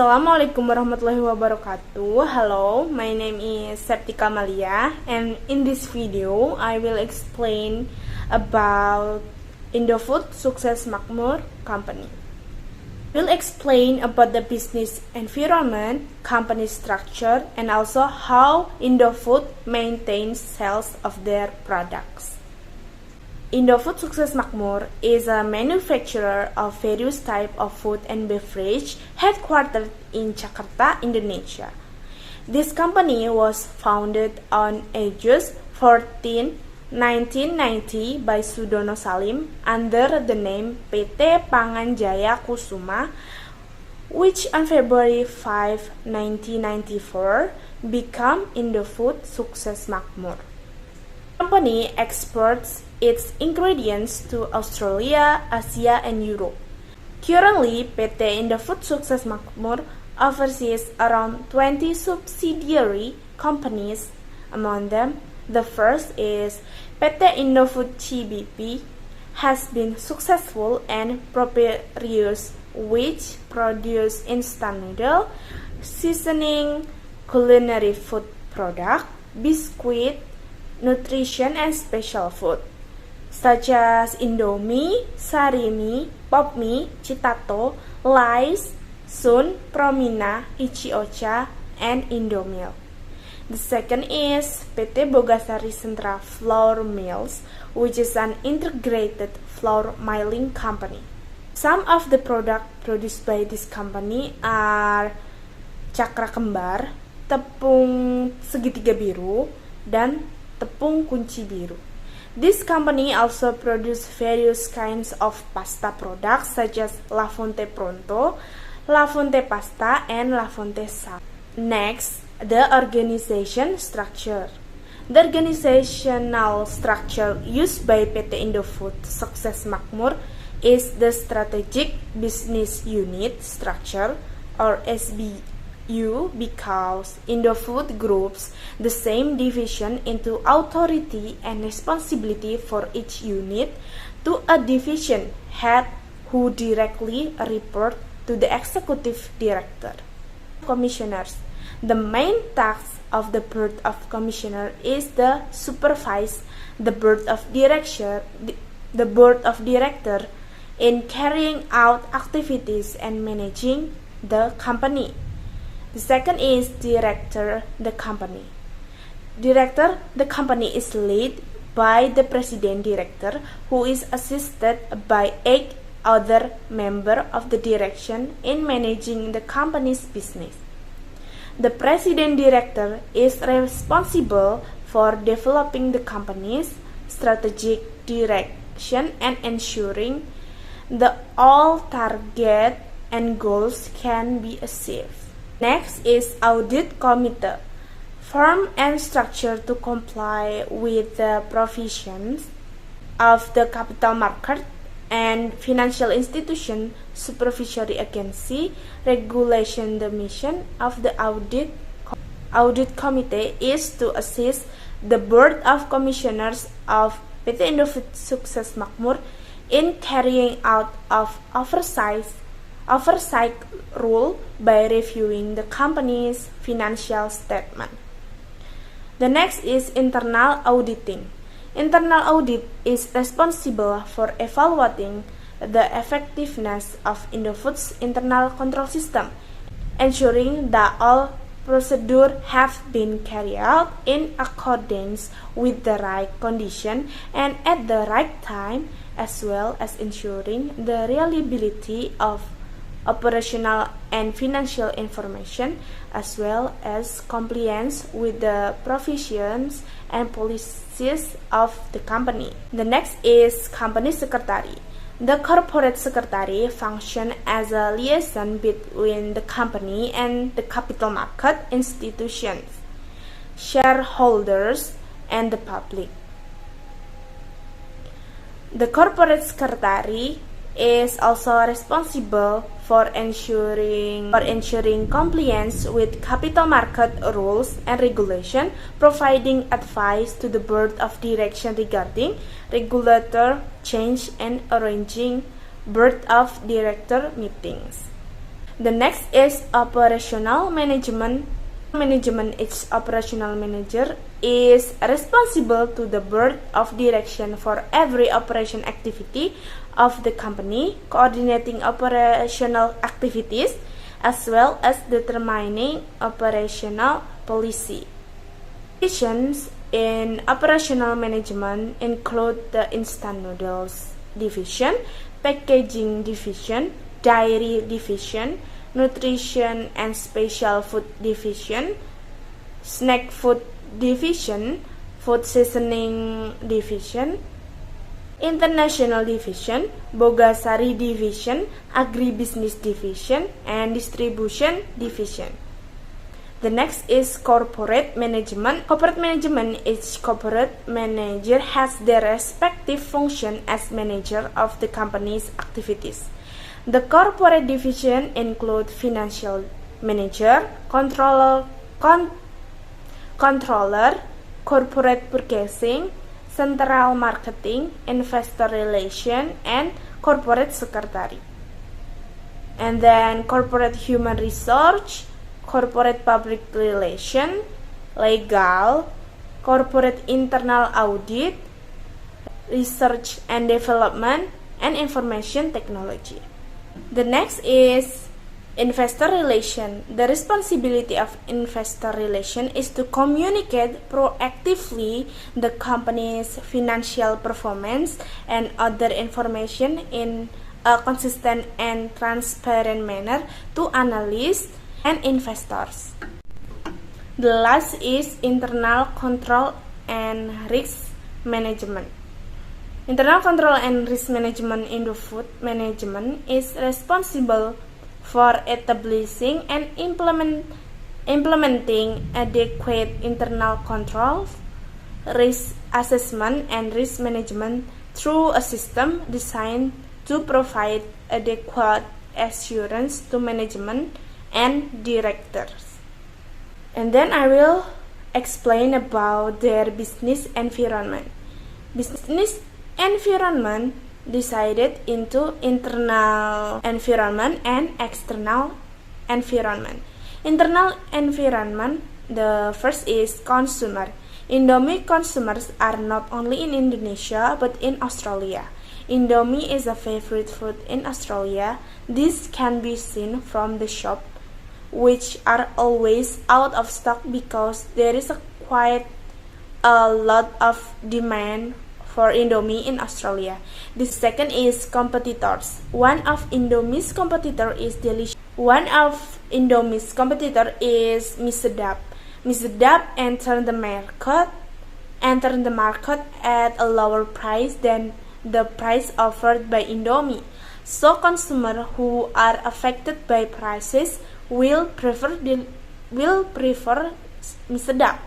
Assalamualaikum warahmatullahi wabarakatuh. Hello, my name is Septika Malia, and in this video I will explain about Indofood Sukses Makmur company. We'll explain about the business environment, company structure, and also how Indofood maintains sales of their products. Indofood Sukses Makmur is a manufacturer of various types of food and beverage headquartered in Jakarta, Indonesia. This company was founded on August 14, 1990 by Sudono Salim under the name PT Pangan Jaya Kusuma, which on February 5, 1994 became Indofood Sukses Makmur. The company exports its ingredients to Australia, Asia, and Europe. Currently, PT Indofood Sukses Makmur oversees around 20 subsidiary companies. Among them, the first is PT Indofood CBP, has been successful and prosperous, which produce instant noodle, seasoning, culinary food product, biscuit, nutrition, and special food, such as Indomie, Sarimi, Popmie, Citato, Lays, Sun, Promina, Ichiocha, and Indomilk. The second is PT Bogasari Sentra Flour Mills, which is an integrated flour milling company. Some of the products produced by this company are cakra kembar, tepung segitiga biru, dan tepung kunci biru. This company also produces various kinds of pasta products such as La Fonte Pronto, La Fonte Pasta, and La Fonte Sal. Next, the organization structure. The organizational structure used by PT Indofood Sukses Makmur is the Strategic Business Unit Structure, or SBU, because Indofood groups the same division into authority and responsibility for each unit to a division head who directly report to the executive director. Commissioners. The main task of the board of commissioner is to supervise the board of director in carrying out activities and managing the company. The second is director the company. Director the company is led by the president director, who is assisted by 8 other members of the direction in managing the company's business. The president director is responsible for developing the company's strategic direction and ensuring that all targets and goals can be achieved. Next is Audit Committee, formed and structured to comply with the provisions of the capital market and financial institution supervisory agency regulation. The mission of the Audit Committee is to assist the Board of Commissioners of PT Indofood Sukses Makmur in carrying out of oversight rule by reviewing the company's financial statement. The next is internal auditing. Internal audit is responsible for evaluating the effectiveness of Indofood's internal control system, ensuring that all procedures have been carried out in accordance with the right condition and at the right time, as well as ensuring the reliability of operational and financial information, as well as compliance with the provisions and policies of the company. The next is company secretary. The corporate secretary functions as a liaison between the company and the capital market institutions, shareholders, and the public. The corporate secretary is also responsible for ensuring compliance with capital market rules and regulation, providing advice to the board of direction regarding regulator change, and arranging board of director meetings. The next is operational management. Its operational manager is responsible to the board of direction for every operation activity of the company, coordinating operational activities as well as determining operational policy. Divisions in operational management include the instant noodles division, packaging division, dairy division, nutrition and special food division, snack food division, food seasoning division, international division, Bogasari division, agribusiness division, and distribution division. The next is corporate management. Corporate management, each corporate manager has their respective function as manager of the company's activities. The corporate division include financial manager, controller, corporate purchasing, central marketing, investor relation, and corporate secretary. And then corporate human resource, corporate public relation, legal, corporate internal audit, research and development, and information technology. The next is investor relation. The responsibility of investor relation is to communicate proactively the company's financial performance and other information in a consistent and transparent manner to analysts and investors. The last is internal control and risk management. Internal control and risk management in the food management is responsible for establishing and implementing adequate internal controls, risk assessment, and risk management through a system designed to provide adequate assurance to management and directors. And then I will explain about their business environment. Business environment divided into internal environment and external environment. Internal environment, the first is consumer. Indomie consumers are not only in Indonesia but in Australia. Indomie is a favorite food in Australia. This can be seen from the shop, which are always out of stock because there is quite a lot of demand for Indomie in Australia. The second is competitors. One of Indomie's competitor is Delicious. One of Indomie's competitor is Mie Sedap. Mie Sedap entered the market at a lower price than the price offered by Indomie. So consumers who are affected by prices will prefer Mie Sedap.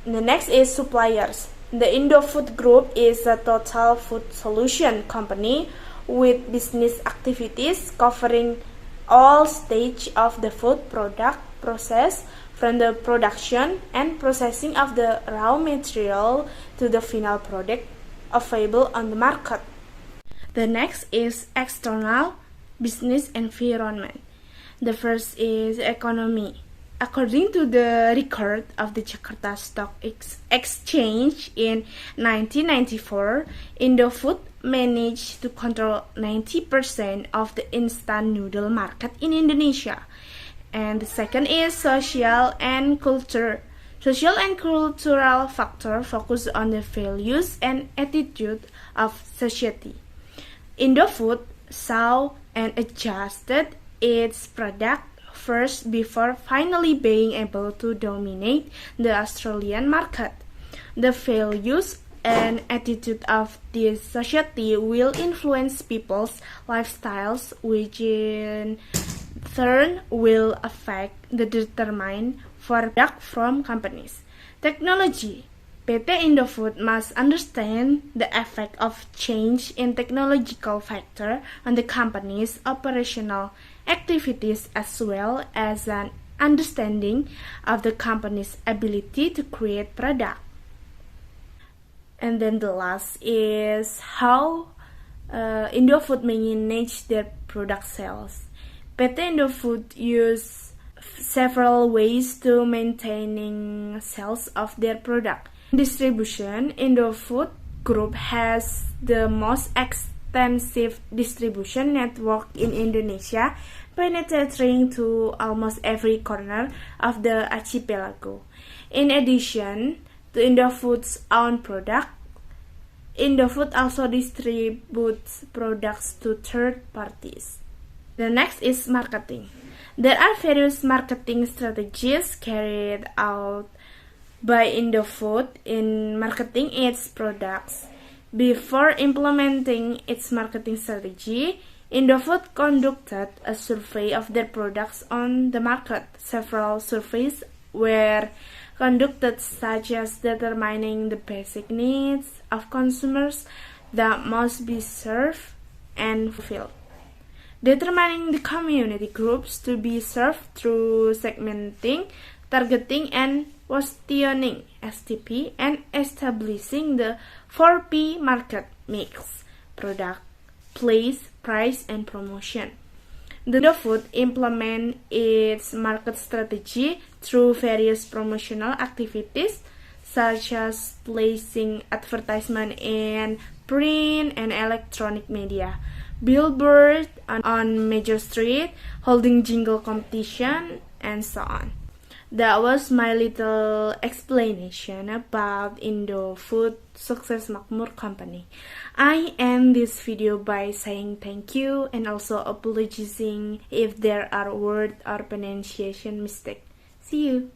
The next is suppliers. The Indofood Group is a total food solution company with business activities covering all stages of the food product process, from the production and processing of the raw material to the final product available on the market. The next is external business environment. The first is economy. According to the record of the Jakarta Stock Exchange in 1994, Indofood managed to control 90% of the instant noodle market in Indonesia. And the second is social and culture. Social and cultural factors focus on the values and attitude of society. Indofood saw and adjusted its product first before finally being able to dominate the Australian market. The values and attitude of this society will influence people's lifestyles, which in turn will affect the determined for product from companies. Technology. PT Indofood must understand the effect of change in technological factor on the company's operational activities as well as an understanding of the company's ability to create product. And then the last is how Indofood manage their product sales. PT Indofood use several ways to maintaining sales of their product. Distribution, Indofood Group has the most extensive distribution network in Indonesia, penetrating to almost every corner of the archipelago. In addition to Indofood's own product, Indofood also distributes products to third parties. The next is marketing. There are various marketing strategies carried out by Indofood in marketing its products. Before implementing its marketing strategy, Indofood conducted a survey of their products on the market. Several surveys were conducted, such as determining the basic needs of consumers that must be served and fulfilled, determining the community groups to be served through segmenting, targeting, and positioning (STP), and establishing the 4P market mix: product, place, price, and promotion. Indofood implement its market strategy through various promotional activities, such as placing advertisement in print and electronic media, billboard on major street, holding jingle competition, and so on. That was my little explanation about Indofood Sukses Makmur Company. I end this video by saying thank you and also apologizing if there are word or pronunciation mistakes. See you!